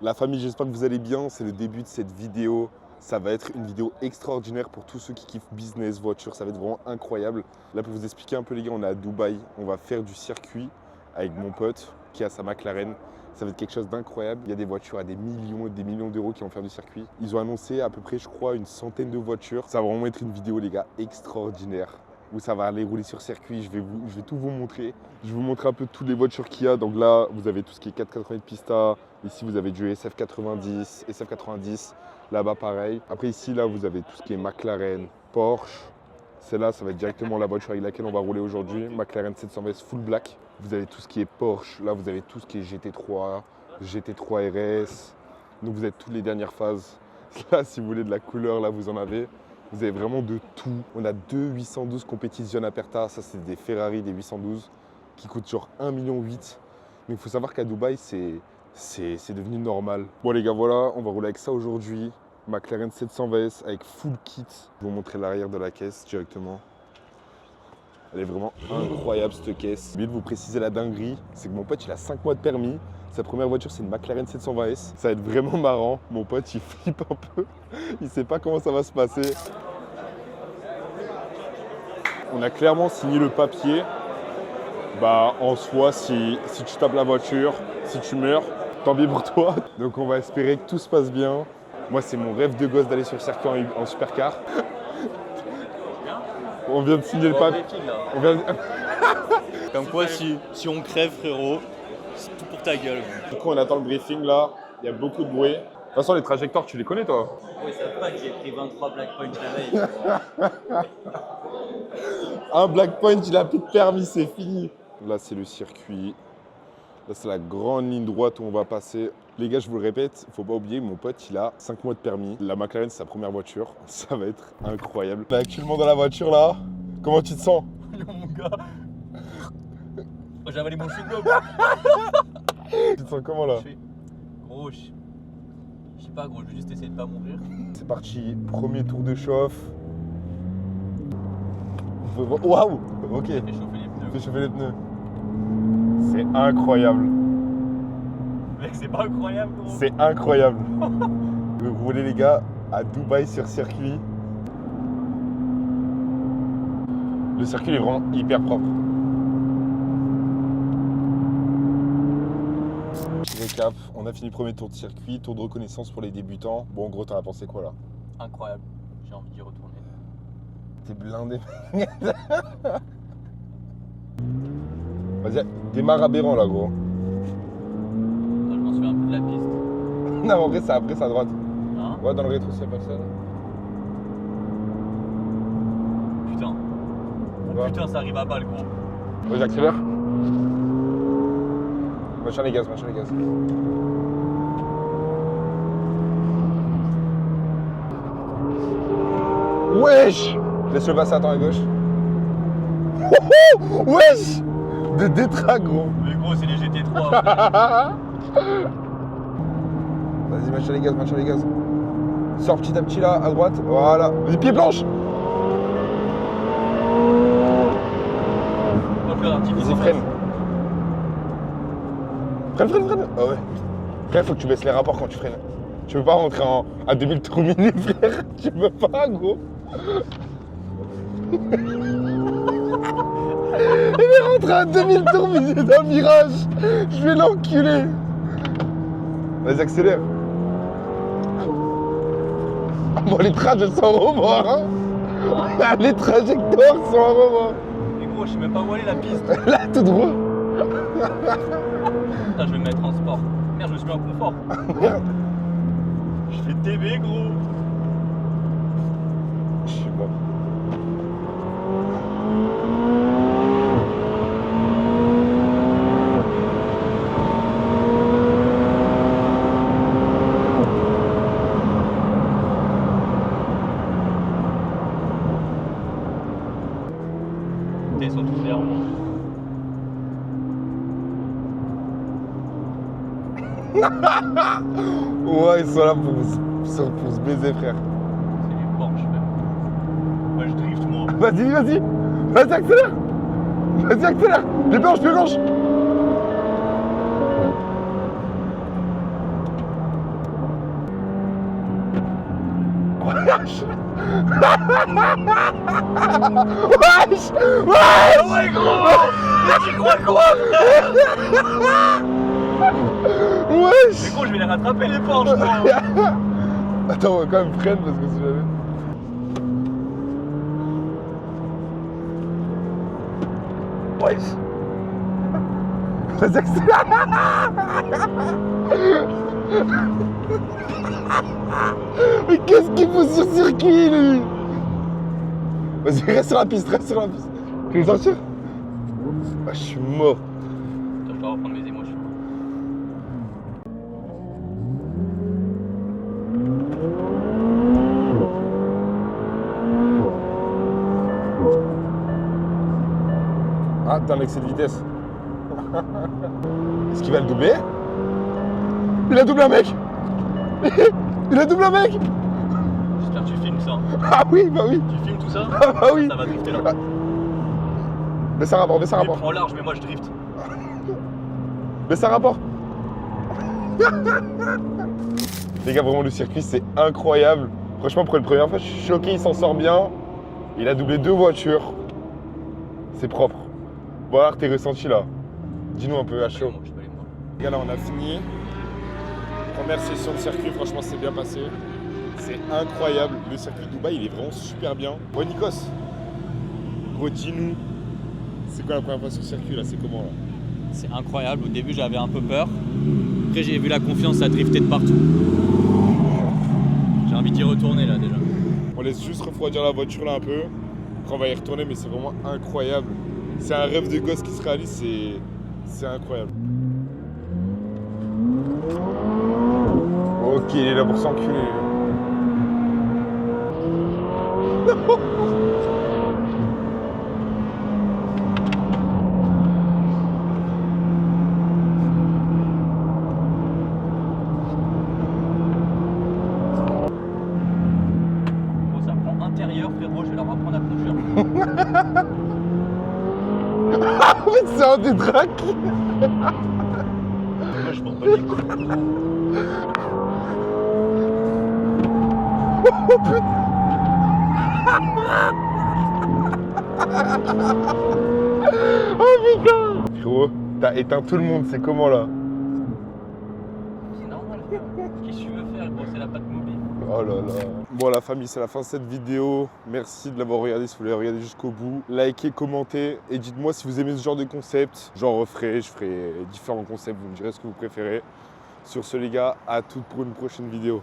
La famille, j'espère que vous allez bien. C'est le début de cette vidéo. Ça va être une vidéo extraordinaire pour tous ceux qui kiffent business, voiture. Ça va être vraiment incroyable. Là, pour vous expliquer un peu, les gars, on est à Dubaï. On va faire du circuit avec mon pote qui a sa McLaren. Ça va être quelque chose d'incroyable. Il y a des voitures à des millions et des millions d'euros qui vont faire du circuit. Ils ont annoncé à peu près, je crois, une centaine de voitures. Ça va vraiment être une vidéo, les gars, extraordinaire. Où ça va aller rouler sur circuit, je vais tout vous montrer. Je vais vous montrer un peu toutes les voitures qu'il y a. Donc là, vous avez tout ce qui est 488 Pista. Ici, vous avez du SF90, SF90. Là-bas, pareil. Après, ici, là, vous avez tout ce qui est McLaren, Porsche. Celle-là, ça va être directement la voiture avec laquelle on va rouler aujourd'hui. McLaren 720S Full Black. Vous avez tout ce qui est Porsche. Là, vous avez tout ce qui est GT3, GT3 RS. Donc, vous avez toutes les dernières phases. Là, si vous voulez de la couleur, là, vous en avez. Vous avez vraiment de tout. On a deux 812 Competizione Aperta. Ça, c'est des Ferrari, des 812 qui coûtent genre 1,8 million. Mais il faut savoir qu'à Dubaï, c'est devenu normal. Bon, les gars, voilà, on va rouler avec ça aujourd'hui. McLaren 720S avec full kit. Je vais vous montrer l'arrière de la caisse directement. Elle est vraiment incroyable, cette caisse. J'ai oublié de vous préciser la dinguerie, c'est que mon pote, il a 5 mois de permis. Sa première voiture, c'est une McLaren 720S. Ça va être vraiment marrant. Mon pote, il flippe un peu. Il sait pas comment ça va se passer. On a clairement signé le papier. Bah, en soi, si tu tapes la voiture, si tu meurs, tant pis pour toi. Donc, on va espérer que tout se passe bien. Moi, c'est mon rêve de gosse d'aller sur le circuit en supercar. On vient de signer le papier. Comme quoi, si on crève, frérot, c'est tout pour ta gueule. Du coup, on attend le briefing là. Il y a beaucoup de bruit. De toute façon, les trajectoires, tu les connais, toi? Oui, ça va pas que j'ai pris 23 Black Point la veille. Un Black Point, il a plus de permis, c'est fini. Là, c'est le circuit. Là, c'est la grande ligne droite où on va passer. Les gars, je vous le répète, il faut pas oublier, mon pote, il a 5 mois de permis. La McLaren, c'est sa première voiture. Ça va être incroyable. On est actuellement dans la voiture, là. Comment tu te sens? Mon gars. J'ai avalé mon chewing-gum. Tu te sens comment, là? Gros, je sais pas, gros, je vais juste essayer de pas mourir. C'est parti, premier tour de chauffe. Waouh! Ok. Fais chauffer les pneus. Fais chauffer les pneus. C'est incroyable. Mec, c'est pas incroyable, gros. C'est incroyable. Vous roulez, les gars, à Dubaï sur circuit. Le circuit est vraiment hyper propre. Récap, on a fini le premier tour de circuit, tour de reconnaissance pour les débutants. Bon, en gros, t'en as pensé quoi là? Incroyable. J'ai envie d'y retourner. T'es blindé. Vas-y, démarre aberrant là, gros. Je m'en souviens un peu de la piste. Non, en vrai, c'est après, c'est à droite. Hein? Ouais, dans le rétro, s'il y a personne. Putain. Oh, Ouais. putain, ça arrive à balle, gros. Ouais, j'accélère. Machin les gaz, machin les gaz. Wesh! Laisse-le passer, attends à gauche. Wesh! Des détraques, gros. Mais gros, c'est les GT3. Vas-y, machin les gaz, machin les gaz. Sors petit à petit là, à droite. Voilà. Vas-y, pied planche! Vas-y, freine. Freine. Ah ouais. Frère, faut que tu baisses les rapports quand tu freines. Tu peux pas rentrer à 2000 tours minutes, frère. Tu peux pas, gros. Il est rentré à 2000 tours minutes d'un virage. Je vais l'enculer. Vas-y, accélère. Bon, les trajets sont en revoir, hein. Les trajectoires sont en revoir. Mais gros, je sais même pas où aller la piste. Là, tout droit. Putain, je vais me mettre en sport. Merde, je me suis mis en confort. Merde. Je fais TB, gros. Je suis mort. Ils sont tous derrière moi. Ouais, ils sont là pour se baiser, frère. C'est les Porsche, même. Moi, je drift, moi. Vas-y. Vas-y, accélère. Vas-y, accélère. Pied blanche. Wesh. Wesh. Wesh. Ouais gros. Tu crois quoi frère? Wesh. Mais gros je vais les rattraper les Porsche moi. Attends, on va quand même freine parce que si jamais... Wesh. Vas-y, accélère. Mais qu'est-ce qu'il faut sur circuit lui? Vas-y, reste sur la piste, reste sur la piste. Tu veux sortir? Ah, je suis mort. Attends, je dois reprendre mes émotions. Ah, t'as un excès de vitesse. Est-ce qu'il va le doubler? Il a doublé un mec. Il a doublé un mec. J'espère que tu filmes ça. Ah oui, bah oui. Tu filmes tout ça? Ah bah oui. Ça va drifter là. Mais ça rapporte, mais ça Il rapporte. prend large mais moi je drift. Mais ça rapporte. Les gars, vraiment le circuit c'est incroyable. Franchement pour une première fois je suis choqué, il s'en sort bien. Il a doublé 2 voitures. C'est propre. Bon alors tes ressentis là. Dis-nous un peu à chaud. Je peux aller moi. Les gars là on a fini. Première session de circuit, franchement c'est bien passé. C'est incroyable. Le circuit de Dubaï il est vraiment super bien. Bon Nikos, gros dis-nous, c'est quoi la première fois sur le circuit là? C'est comment là? C'est incroyable, au début j'avais un peu peur. Après j'ai vu la confiance à drifter de partout. J'ai envie d'y retourner là déjà. On laisse juste refroidir la voiture là un peu. Après on va y retourner mais c'est vraiment incroyable. C'est un rêve de gosse qui se réalise, c'est incroyable. Ok, il est là pour s'enculer. Bon, ça prend intérieur frérot, je vais leur apprendre à conduire. En fait c'est un détraque. Moi je porte pas les coups. Oh putain. Oh putain. Frérot, t'as éteint tout le monde, c'est comment là? C'est normal frère. Qu'est-ce que tu veux faire gros, c'est la patte mobile. Oh là là. Bon la famille, c'est la fin de cette vidéo. Merci de l'avoir regardé si vous l'avez regardé jusqu'au bout. Likez, commentez et dites-moi si vous aimez ce genre de concept. J'en referai, je ferai différents concepts, vous me direz ce que vous préférez. Sur ce les gars, à toutes pour une prochaine vidéo.